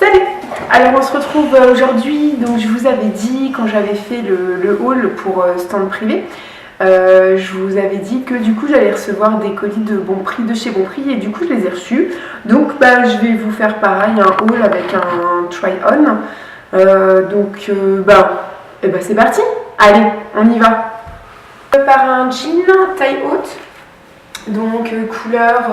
Salut! Alors on se retrouve aujourd'hui, donc je vous avais dit quand j'avais fait le haul pour stand privé, je vous avais dit que du coup j'allais recevoir des colis de bon prix de chez Bon Prix et du coup je les ai reçus. Donc je vais vous faire pareil, un haul avec un try-on. C'est parti! Allez, on y va! Par un jean taille haute, donc couleur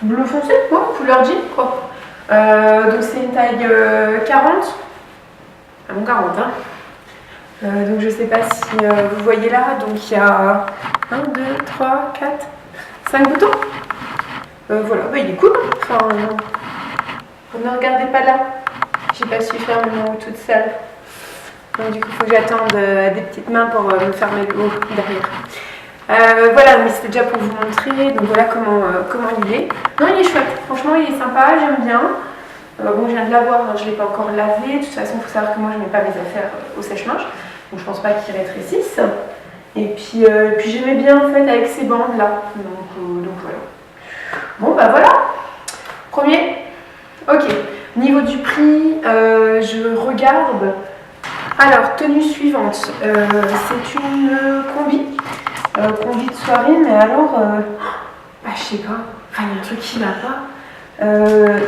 bleu foncé, ouais, couleur jean quoi. Donc c'est une taille 40. Ah bon 40 hein. Donc je sais pas si vous voyez là, donc il y a 1, 2, 3, 4, 5 boutons. Voilà, il est cool. Enfin, ne regardez pas là. J'ai pas su faire mon haut toute seule. Donc du coup il faut que j'attende des petites mains pour me fermer le haut derrière. Voilà, mais c'était déjà pour vous montrer, donc voilà comment il est. Non, il est chouette, franchement il est sympa, j'aime bien. Bon, je viens de l'avoir, hein, je ne l'ai pas encore lavé. De toute façon, il faut savoir que moi je ne mets pas mes affaires au sèche-linge, donc je pense pas qu'il rétrécisse. Et puis j'aimais bien en fait avec ces bandes là, donc voilà. Bon voilà, premier. Ok, niveau du prix, je regarde. Alors, tenue suivante, c'est une combi de soirée, mais alors, je sais pas, il y a un truc qui va pas.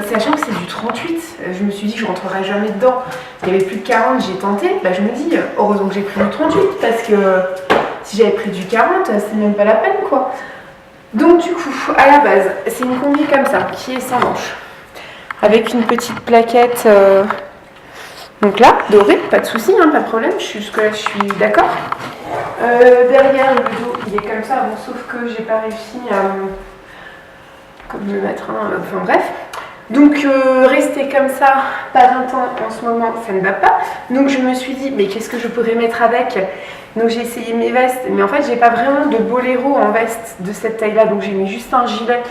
Sachant que c'est du 38, je me suis dit que je rentrerai jamais dedans. Il y avait plus de 40, j'ai tenté, je me dis, heureusement que j'ai pris du 38, parce que si j'avais pris du 40, c'est même pas la peine quoi. Donc du coup, à la base, c'est une combi comme ça, qui est sans manches, avec une petite plaquette. Donc là, doré, pas de souci, pas de problème, jusque-là je suis d'accord. Derrière, le dos, il est comme ça, bon, sauf que j'ai pas réussi à me mettre enfin bref. Donc rester comme ça, pas d'un temps en ce moment, ça ne va pas. Donc je me suis dit, mais qu'est-ce que je pourrais mettre avec? Donc j'ai essayé mes vestes, mais en fait j'ai pas vraiment de boléro en veste de cette taille-là, donc j'ai mis juste un gilet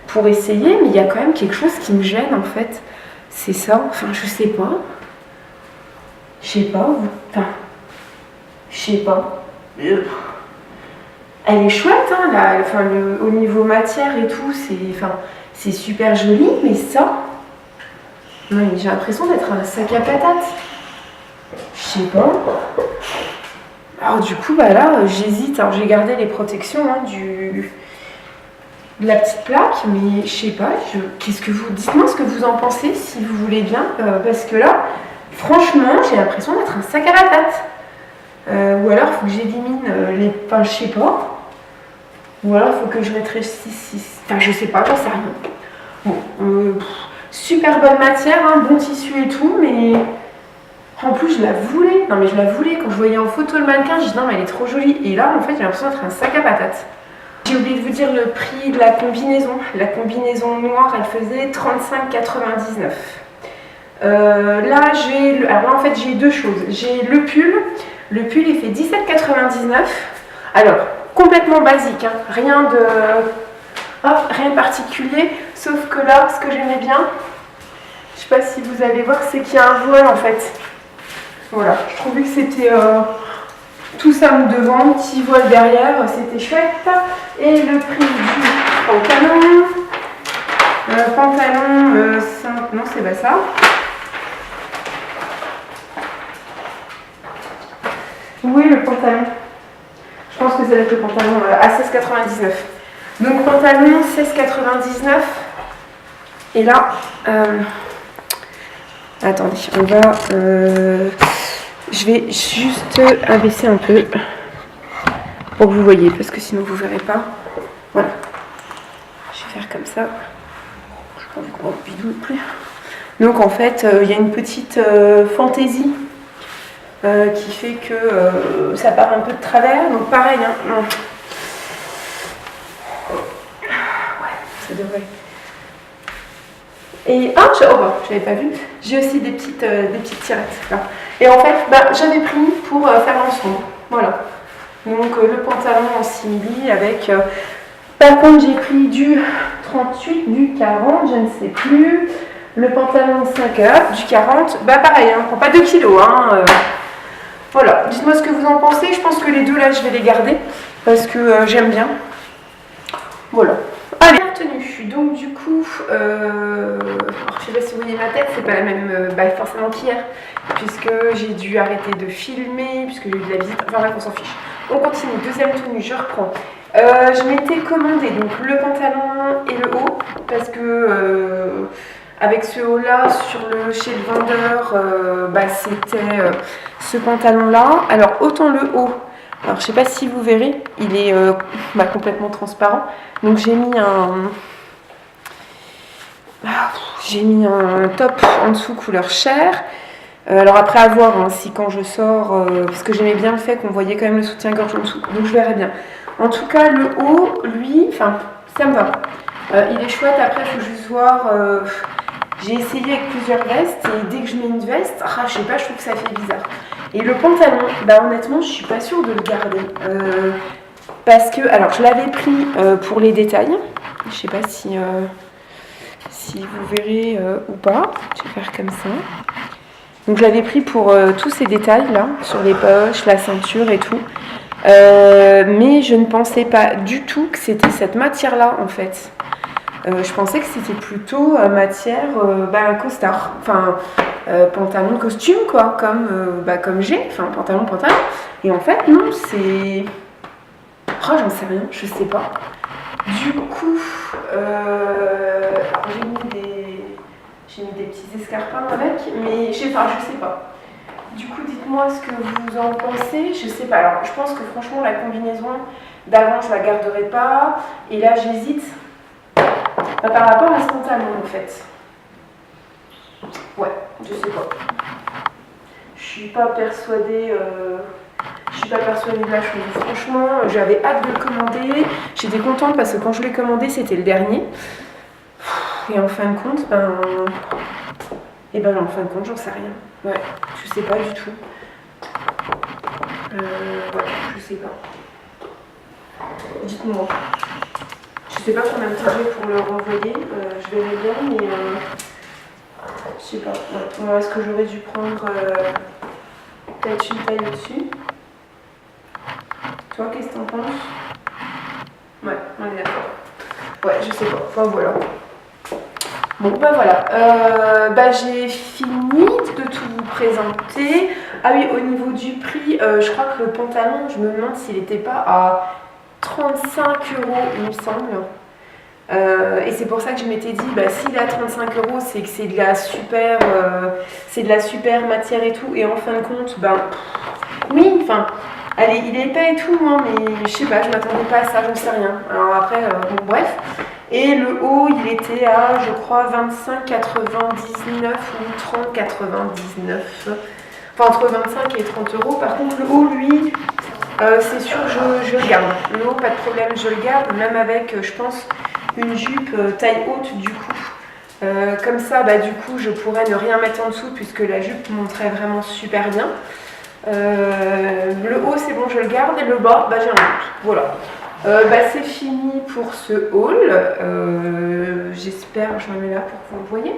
pour essayer, mais il y a quand même quelque chose qui me gêne en fait. C'est ça, enfin je sais pas. Je sais pas, je sais pas. Elle est chouette, au niveau matière et tout, c'est super joli, mais ça, j'ai l'impression d'être un sac à patates. Je sais pas. Alors du coup, là, j'hésite. Alors j'ai gardé les protections de la petite plaque, mais je sais pas. Dites-moi ce que vous en pensez, si vous voulez bien, parce que là. Franchement, j'ai l'impression d'être un sac à patates. Ou alors, il faut que j'élimine les pains, je sais pas. Ou alors, il faut que je rétrécisse. Enfin, je sais pas, j'en sais rien. Bon, super bonne matière, bon tissu et tout, mais en plus, je la voulais. Non, mais je la voulais. Quand je voyais en photo le mannequin, je dis non, mais elle est trop jolie. Et là, en fait, j'ai l'impression d'être un sac à patates. J'ai oublié de vous dire le prix de la combinaison. La combinaison noire, elle faisait 35,99 €. Là en fait j'ai deux choses. J'ai le pull il fait 17,99 €. Alors complètement basique, rien de particulier, sauf que là ce que j'aimais bien, je sais pas si vous allez voir, c'est qu'il y a un voile en fait. Voilà, je trouvais que c'était tout ça devant, petit voile derrière, c'était chouette. Et le prix du pantalon, non c'est pas ça. Oui, le pantalon. Je pense que ça va être le pantalon à 16,99 €. Donc pantalon 16,99 €. Et là, attendez, on va. Je vais juste abaisser un peu pour que vous voyez, parce que sinon vous verrez pas. Voilà. Je vais faire comme ça. Je ne sais pas vous bidouille plus. Donc en fait, il y a une petite fantaisie. Qui fait que ça part un peu de travers, donc pareil, non. Ouais, ça devrait. Et j'avais pas vu. J'ai aussi des petites tirettes là. Et en fait, j'avais pris pour faire l'ensemble. Voilà. Donc le pantalon en simili avec. Par contre, j'ai pris du 38, du 40, je ne sais plus. Le pantalon 5 du 40. Pareil, on prend pas 2 kilos. Voilà, dites-moi ce que vous en pensez. Je pense que les deux là, je vais les garder parce que j'aime bien. Voilà. Allez, tenue. Donc du coup, alors, je sais pas si vous voyez ma tête, c'est pas la même forcément qu'hier, puisque j'ai dû arrêter de filmer, puisque j'ai eu de la visite, enfin bref on s'en fiche. On continue, deuxième tenue, je reprends. Je m'étais commandé donc le pantalon et le haut, parce que avec ce haut là chez le vendeur, c'était ce pantalon là. Alors autant le haut, alors je sais pas si vous verrez, il est complètement transparent. Donc j'ai mis un top en dessous couleur chair. Alors après à voir si quand je sors, parce que j'aimais bien le fait qu'on voyait quand même le soutien-gorge en dessous, donc je verrai bien. En tout cas le haut, lui, ça me va. Il est chouette, après il faut juste voir, j'ai essayé avec plusieurs vestes et dès que je mets une veste, je sais pas, je trouve que ça fait bizarre. Et le pantalon, honnêtement je suis pas sûre de le garder. Parce que, alors je l'avais pris pour les détails, je sais pas si vous verrez ou pas, je vais faire comme ça. Donc je l'avais pris pour tous ces détails là, sur les poches, la ceinture et tout. Mais je ne pensais pas du tout que c'était cette matière là en fait. Je pensais que c'était plutôt matière costard, pantalon costume quoi, comme j'ai, pantalon. Et en fait non, c'est... j'en sais rien, je sais pas. Du coup, j'ai mis des petits escarpins avec, mais je sais pas. Du coup, dites-moi ce que vous en pensez. Je sais pas. Alors, je pense que franchement, la combinaison d'avant, je la garderai pas. Et là, j'hésite par rapport à ce pantalon, en fait. Ouais, je sais pas. Je suis pas persuadée de la chose. Franchement, j'avais hâte de le commander. J'étais contente parce que quand je l'ai commandé, c'était le dernier. Et en fin de compte, j'en sais rien. Ouais, je sais pas du tout. Je sais pas. Dites-moi. Je sais pas combien de temps j'ai pour le renvoyer. Je verrai bien, mais je sais pas. Ouais. Est-ce que j'aurais dû prendre peut-être une taille au-dessus? Toi, qu'est-ce que t'en penses? Ouais, on est d'accord. Ouais, je sais pas. Enfin, voilà. Bon, voilà. J'ai fini de tout vous présenter. Ah oui, au niveau du prix, je crois que le pantalon, je me demande s'il n'était pas à 35 €, il me semble. Et c'est pour ça que je m'étais dit, s'il est à 35 €, c'est que c'est de la super matière et tout. Et en fin de compte, oui, allez, il est épais et tout, hein, mais je sais pas, je m'attendais pas à ça, j'en sais rien. Alors après, bref. Et le haut, il était à, je crois, 25,99 ou 30,99. Enfin, entre 25 et 30 €. Par contre, le haut, lui, c'est sûr, je le garde. Le haut, pas de problème, je le garde, même avec, je pense, une jupe taille haute, du coup. Comme ça, du coup, je pourrais ne rien mettre en dessous, puisque la jupe montrait vraiment super bien. Le haut, c'est bon, je le garde, et le bas, j'ai un doute. Voilà. C'est fini pour ce haul. J'espère, je me mets là pour que vous le voyez.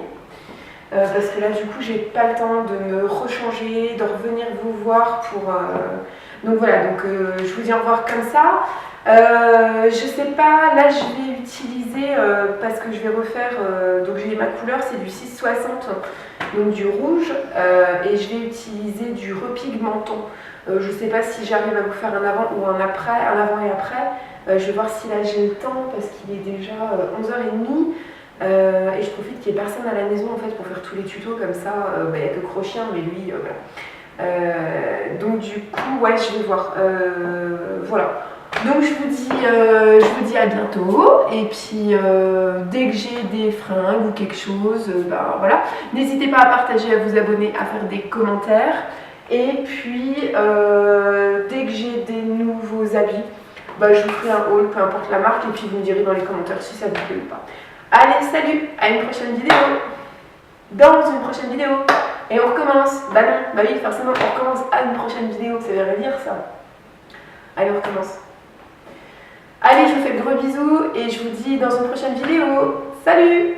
Parce que là, du coup, j'ai pas le temps de me rechanger, de revenir vous voir pour... Donc voilà, je vous dis au revoir comme ça. Je sais pas, là, je vais utiliser, parce que je vais refaire... donc j'ai ma couleur, c'est du 660, donc du rouge. Et je vais utiliser du repigmentant. Je sais pas si j'arrive à vous faire un avant ou un après, un avant et après. Je vais voir si là j'ai le temps parce qu'il est déjà 11h30 et je profite qu'il n'y ait personne à la maison en fait pour faire tous les tutos comme ça. Il n'y a que Crochien, mais lui, voilà. Donc du coup, ouais, je vais voir. Voilà. Donc je vous dis à bientôt et puis dès que j'ai des fringues ou quelque chose, voilà. N'hésitez pas à partager, à vous abonner, à faire des commentaires. Et puis dès que j'ai des nouveaux habits, je vous ferai un haul, peu importe la marque, et puis vous me direz dans les commentaires si ça vous plaît ou pas. Allez, salut, à une prochaine vidéo. Dans une prochaine vidéo. Et on recommence. Non, oui, forcément, on recommence à une prochaine vidéo, ça veut rien dire ça. Allez, on recommence. Allez, je vous fais de gros bisous et je vous dis dans une prochaine vidéo. Salut!